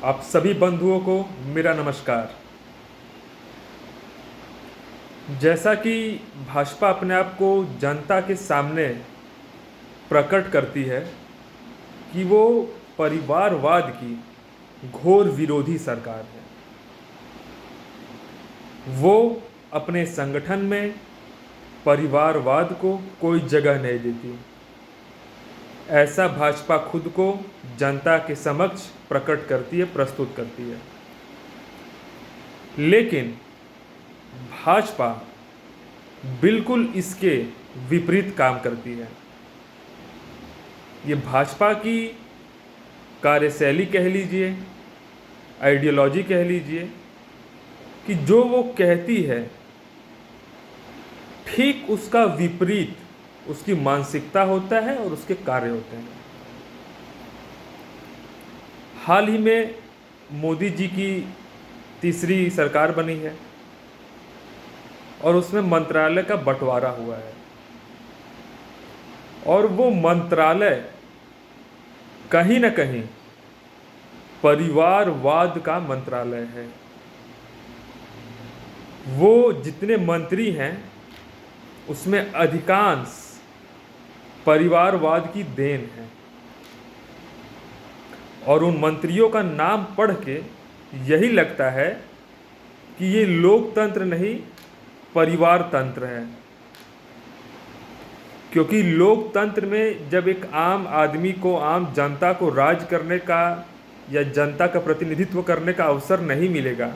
आप सभी बंधुओं को मेरा नमस्कार। जैसा कि भाजपा अपने आप को जनता के सामने प्रकट करती है कि वो परिवारवाद की घोर विरोधी सरकार है, वो अपने संगठन में परिवारवाद को कोई जगह नहीं देती। ऐसा भाजपा खुद को जनता के समक्ष प्रकट करती है, प्रस्तुत करती है। लेकिन भाजपा बिल्कुल इसके विपरीत काम करती है। ये भाजपा की कार्यशैली कह लीजिए, आइडियोलॉजी कह लीजिए, कि जो वो कहती है ठीक उसका विपरीत उसकी मानसिकता होता है और उसके कार्य होते हैं। हाल ही में मोदी जी की तीसरी सरकार बनी है और उसमें मंत्रालय का बंटवारा हुआ है, और वो मंत्रालय कहीं ना कहीं परिवारवाद का मंत्रालय है। वो जितने मंत्री हैं उसमें अधिकांश परिवारवाद की देन है, और उन मंत्रियों का नाम पढ़ के यही लगता है कि ये लोकतंत्र नहीं परिवार तंत्र है। क्योंकि लोकतंत्र में जब एक आम आदमी को, आम जनता को राज करने का या जनता का प्रतिनिधित्व करने का अवसर नहीं मिलेगा,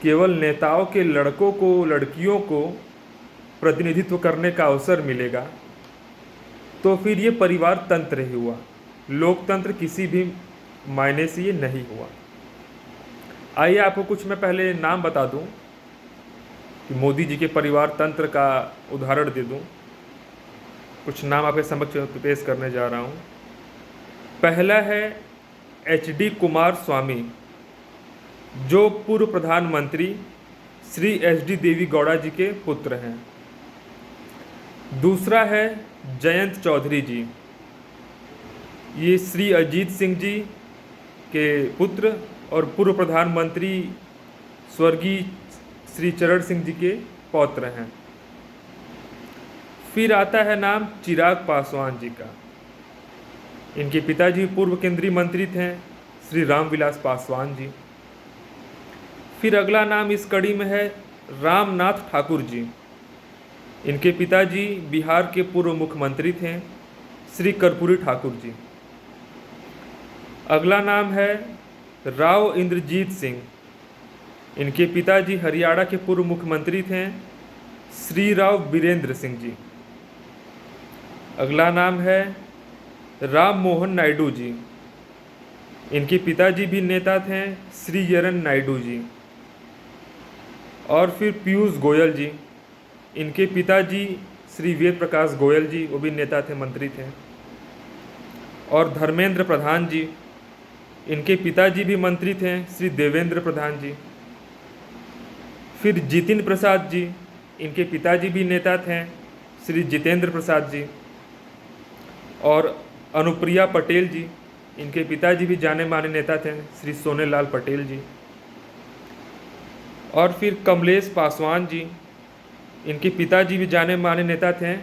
केवल नेताओं के लड़कों को, लड़कियों को प्रतिनिधित्व करने का अवसर मिलेगा, तो फिर ये परिवार तंत्र ही हुआ। लोकतंत्र किसी भी मायने से ये नहीं हुआ। आइए आपको कुछ मैं पहले नाम बता दूं कि मोदी जी के परिवार तंत्र का उदाहरण दे दूं। कुछ नाम आपके समक्ष पेश करने जा रहा हूं। पहला है HD कुमार स्वामी, जो पूर्व प्रधानमंत्री श्री HD देवी गौड़ा जी के पुत्र हैं। दूसरा है जयंत चौधरी जी, ये श्री अजीत सिंह जी के पुत्र और पूर्व प्रधानमंत्री स्वर्गीय श्री चरण सिंह जी के पौत्र हैं। फिर आता है नाम चिराग पासवान जी का। इनके पिताजी पूर्व केंद्रीय मंत्री थे श्री रामविलास पासवान जी। फिर अगला नाम इस कड़ी में है रामनाथ ठाकुर जी। इनके पिताजी बिहार के पूर्व मुख्यमंत्री थे श्री कर्पूरी ठाकुर जी। अगला नाम है राव इंद्रजीत सिंह। इनके पिताजी हरियाणा के पूर्व मुख्यमंत्री थे श्री राव बीरेंद्र सिंह जी। अगला नाम है राम मोहन नायडू जी। इनके पिताजी भी नेता थे श्री यरन नायडू जी। और फिर पीयूष गोयल जी। इनके पिताजी श्री वेद प्रकाश गोयल जी, वो भी नेता थे, मंत्री थे। और धर्मेंद्र प्रधान जी, इनके पिताजी भी मंत्री थे श्री देवेंद्र प्रधान जी। फिर जितिन प्रसाद जी, इनके पिताजी भी नेता थे श्री जितेंद्र प्रसाद जी। और अनुप्रिया पटेल जी, इनके पिताजी भी जाने माने नेता थे श्री सोनेलाल पटेल जी। और फिर कमलेश पासवान जी, इनके पिताजी भी जाने माने नेता थे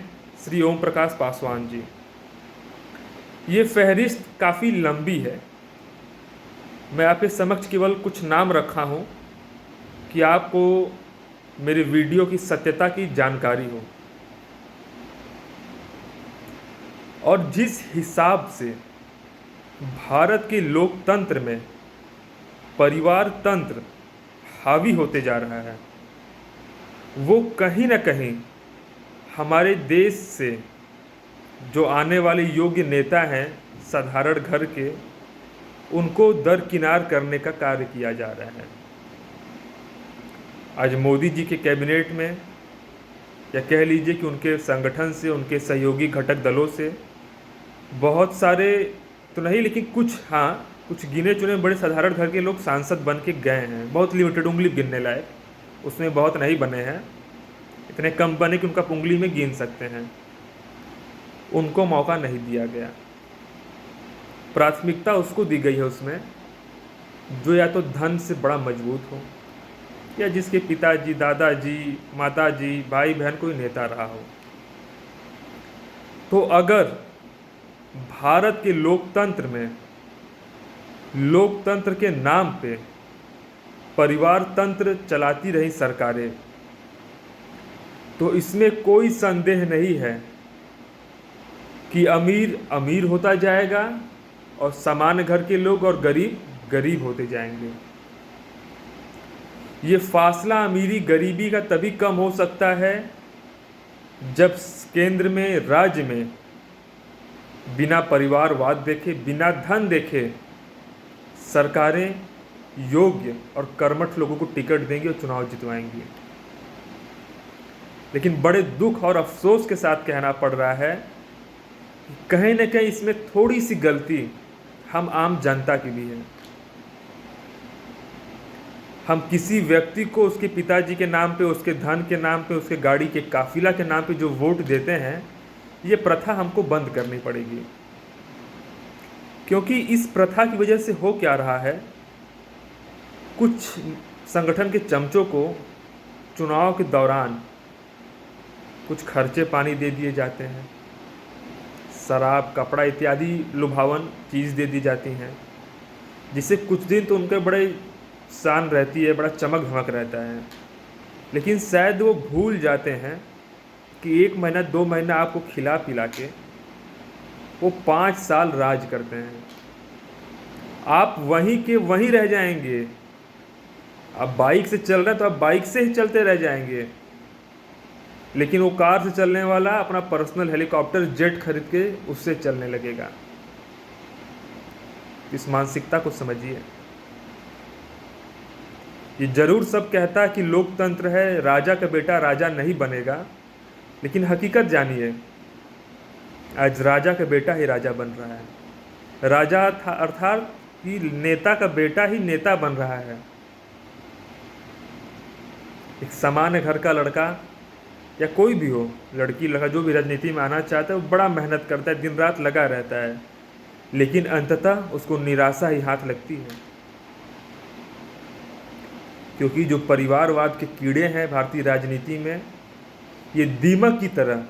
श्री ओम प्रकाश पासवान जी। ये फहरिस्त काफ़ी लंबी है, मैं आपके समक्ष केवल कुछ नाम रखा हूँ कि आपको मेरे वीडियो की सत्यता की जानकारी हो। और जिस हिसाब से भारत के लोकतंत्र में परिवार तंत्र हावी होते जा रहा है, वो कहीं ना कहीं हमारे देश से जो आने वाले योग्य नेता हैं साधारण घर के, उनको दरकिनार करने का कार्य किया जा रहा है। आज मोदी जी के कैबिनेट में, या कह लीजिए कि उनके संगठन से, उनके सहयोगी घटक दलों से बहुत सारे तो नहीं, लेकिन कुछ गिने चुने बड़े साधारण घर के लोग सांसद बन के गए हैं। बहुत लिमिटेड, उंगली गिनने लायक, उसमें बहुत नहीं बने हैं, इतने कम बने कि उनका उंगली में गिन सकते हैं। उनको मौका नहीं दिया गया, प्राथमिकता उसको दी गई है उसमें जो या तो धन से बड़ा मजबूत हो, या जिसके पिताजी, दादाजी, माताजी, भाई बहन कोई नेता रहा हो। तो अगर भारत के लोकतंत्र में लोकतंत्र के नाम पे परिवार तंत्र चलाती रही सरकारें, तो इसमें कोई संदेह नहीं है कि अमीर अमीर होता जाएगा और सामान्य घर के लोग और गरीब गरीब होते जाएंगे। ये फासला अमीरी गरीबी का तभी कम हो सकता है जब केंद्र में, राज्य में बिना परिवारवाद देखे, बिना धन देखे सरकारें योग्य और कर्मठ लोगों को टिकट देंगी और चुनाव जितवाएंगी। लेकिन बड़े दुख और अफसोस के साथ कहना पड़ रहा है कि कहीं न कहीं इसमें थोड़ी सी गलती हम आम जनता की भी है। हम किसी व्यक्ति को उसके पिताजी के नाम पे, उसके धन के नाम पे, उसके गाड़ी के काफिला के नाम पे जो वोट देते हैं, ये प्रथा हमको बंद करनी पड़ेगी। क्योंकि इस प्रथा की वजह से हो क्या रहा है, कुछ संगठन के चमचों को चुनाव के दौरान कुछ खर्चे पानी दे दिए जाते हैं, शराब, कपड़ा इत्यादि लुभावन चीज़ दे दी जाती हैं, जिससे कुछ दिन तो उनके बड़े शान रहती है, बड़ा चमक धमक रहता है। लेकिन शायद वो भूल जाते हैं कि 1 महीना 2 महीना आपको खिला पिला के वो 5 साल राज करते हैं। आप वहीं के वहीं रह जाएंगे। आप बाइक से चल रहे हैं तो आप बाइक से ही चलते रह जाएंगे, लेकिन वो कार से चलने वाला अपना पर्सनल हेलीकॉप्टर, जेट खरीद के उससे चलने लगेगा। इस मानसिकता को समझिए। ये जरूर सब कहता है कि लोकतंत्र है, राजा का बेटा राजा नहीं बनेगा, लेकिन हकीकत जानिए, आज राजा का बेटा ही राजा बन रहा है। राजा था अर्थात कि नेता का बेटा ही नेता बन रहा है। एक सामान्य घर का लड़का या कोई भी हो, लड़की लड़का जो भी राजनीति में आना चाहता है, वो बड़ा मेहनत करता है, दिन रात लगा रहता है, लेकिन अंततः उसको निराशा ही हाथ लगती है। क्योंकि जो परिवारवाद के कीड़े हैं भारतीय राजनीति में, ये दीमक की तरह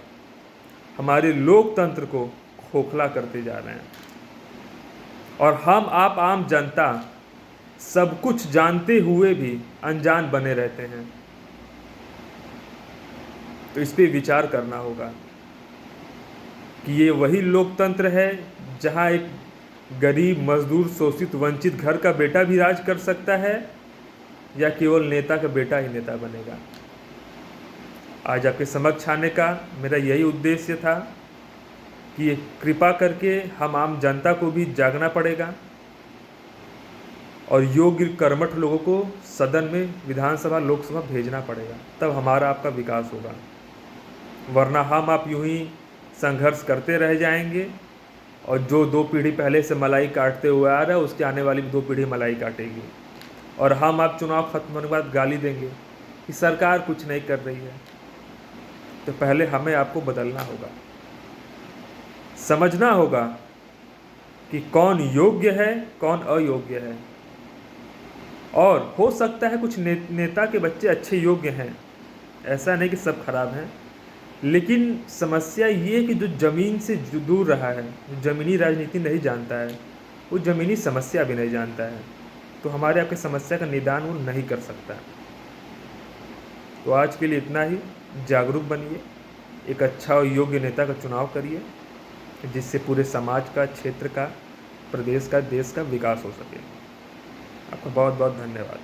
हमारे लोकतंत्र को खोखला करते जा रहे हैं। और हम आप आम जनता सब कुछ जानते हुए भी अनजान बने रहते हैं। तो इस पे विचार करना होगा कि ये वही लोकतंत्र है जहां एक गरीब, मजदूर, शोषित, वंचित घर का बेटा भी राज कर सकता है, या केवल नेता का बेटा ही नेता बनेगा। आज आपके समक्ष आने का मेरा यही उद्देश्य था कि ये कृपा करके हम आम जनता को भी जागना पड़ेगा और योग्य कर्मठ लोगों को सदन में, विधानसभा, लोकसभा भेजना पड़ेगा, तब हमारा आपका विकास होगा। वरना हम आप यूं ही संघर्ष करते रह जाएंगे और जो 2 पीढ़ी पहले से मलाई काटते हुए आ रहा है, उसके आने वाली 2 पीढ़ी मलाई काटेगी। और हम आप चुनाव खत्म होने के बाद गाली देंगे कि सरकार कुछ नहीं कर रही है। तो पहले हमें आपको बदलना होगा, समझना होगा कि कौन योग्य है, कौन अयोग्य है। और हो सकता है कुछ नेता के बच्चे अच्छे योग्य हैं, ऐसा नहीं कि सब खराब हैं, लेकिन समस्या ये है कि जो ज़मीन से जो दूर रहा है, जो ज़मीनी राजनीति नहीं जानता है, वो ज़मीनी समस्या भी नहीं जानता है, तो हमारे आपके समस्या का निदान वो नहीं कर सकता। तो आज के लिए इतना ही। जागरूक बनिए, एक अच्छा और योग्य नेता का चुनाव करिए, जिससे पूरे समाज का, क्षेत्र का, प्रदेश का, देश का विकास हो सके। आपका बहुत बहुत धन्यवाद।